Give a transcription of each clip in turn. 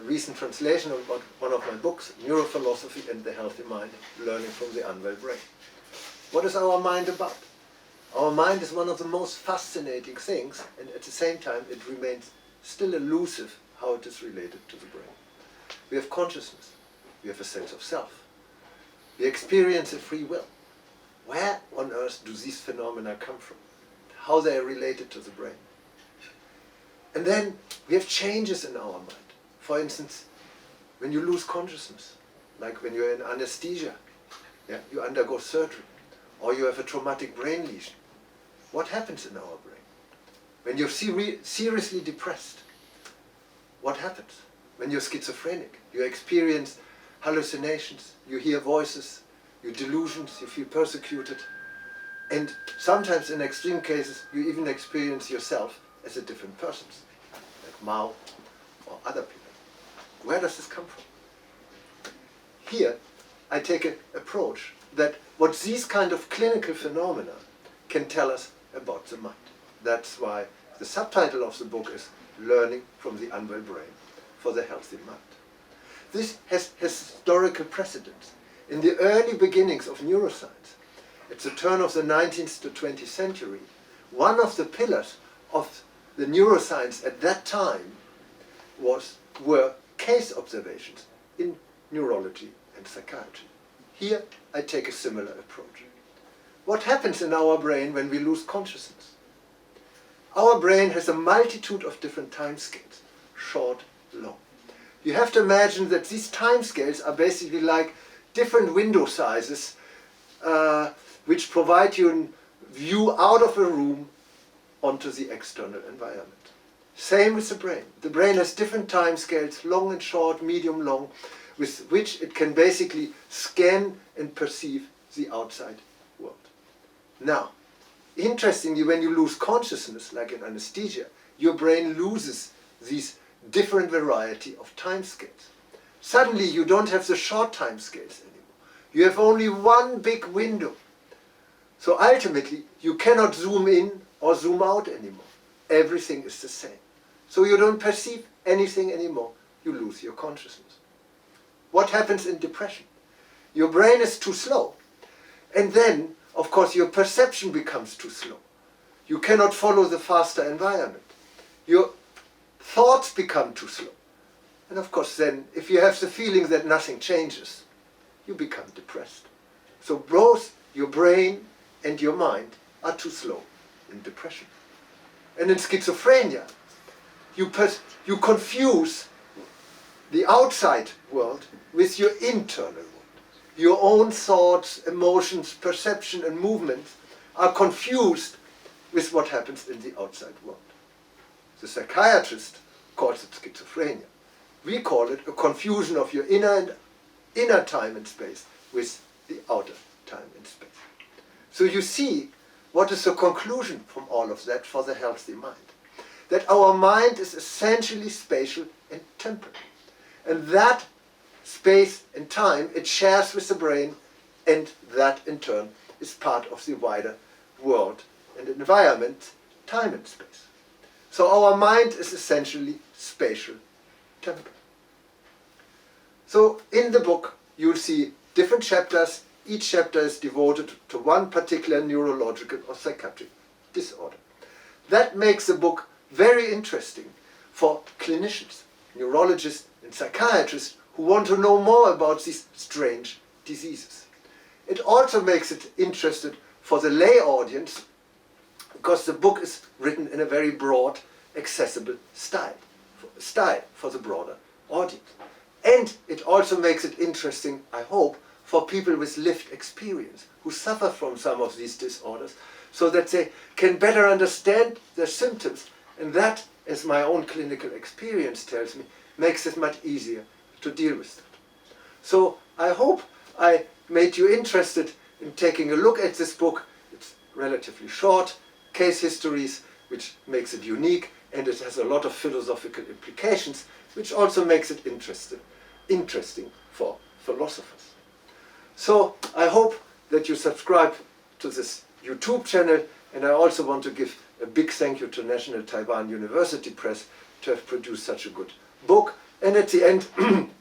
recent translation of one of my books, Neurophilosophy and the Healthy Mind, Learning from the Unwell Brain. What is our mind about? Our mind is one of the most fascinating things, and at the same time it remains still elusive how it is related to the brain. We have consciousness, we have a sense of self, we experience a free will. Where on earth do these phenomena come from? How they are related to the brain? And then we have changes in our mind. For instance, when you lose consciousness, like when you're in anesthesia, yeah, you undergo surgery, or you have a traumatic brain lesion. What happens in our brain? When you're seriously depressed, what happens? When you're schizophrenic, you experience hallucinations, you hear voices, you delusions, you feel persecuted, and sometimes in extreme cases you even experience yourself as a different person, like Mao or other people. Where does this come from? Here I take an approach that what these kind of clinical phenomena can tell us about the mind. That's why the subtitle of the book is Learning from the Unwell Brain for the Healthy Mind. This has historical precedence. In the early beginnings of neuroscience, at the turn of the 19th to 20th century, one of the pillars of the neuroscience at that time were case observations in neurology and psychiatry. Here I take a similar approach. What happens in our brain when we lose consciousness? Our brain has a multitude of different time scales, short, long. You have to imagine that these time scales are basically like different window sizes which provide you a view out of a room onto the external environment. Same with the brain. The brain has different time scales, long and short, medium, long, with which it can basically scan and perceive the outside world. Now, interestingly, when you lose consciousness, like in anesthesia, your brain loses these different variety of time scales. Suddenly you don't have the short time scales anymore. You have only one big window. So ultimately you cannot zoom in or zoom out anymore. Everything is the same. So you don't perceive anything anymore. You lose your consciousness. What happens in depression? Your brain is too slow. And then, of course, your perception becomes too slow. You cannot follow the faster environment. Your thoughts become too slow. And of course then, if you have the feeling that nothing changes, you become depressed. So both your brain and your mind are too slow in depression. And in schizophrenia, you confuse the outside world with your internal world. Your own thoughts, emotions, perception and movements are confused with what happens in the outside world. The psychiatrist calls it schizophrenia. We call it a confusion of your inner time and space with the outer time and space. So you see, what is the conclusion from all of that for the healthy mind? That our mind is essentially spatial and temporal. And that space and time it shares with the brain, and that in turn is part of the wider world and environment, time and space. So our mind is essentially spatial, temporal. So in the book you'll see different chapters. Each chapter is devoted to one particular neurological or psychiatric disorder. That makes the book very interesting for clinicians, neurologists and psychiatrists who want to know more about these strange diseases. It also makes it interesting for the lay audience because the book is written in a very broad, accessible style for the broader audience. And it also makes it interesting, I hope, for people with lived experience who suffer from some of these disorders so that they can better understand their symptoms, and that, as my own clinical experience tells me, makes it much easier to deal with it. So I hope I made you interested in taking a look at this book. It's relatively short, case histories, which makes it unique, and it has a lot of philosophical implications, which also makes it interesting for philosophers. So I hope that you subscribe to this YouTube channel, and I also want to give a big thank you to National Taiwan University Press to have produced such a good book, And at the end,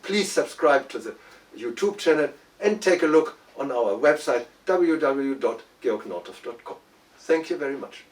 please subscribe to the YouTube channel and take a look on our website www.georgnorthoff.com. Thank you very much.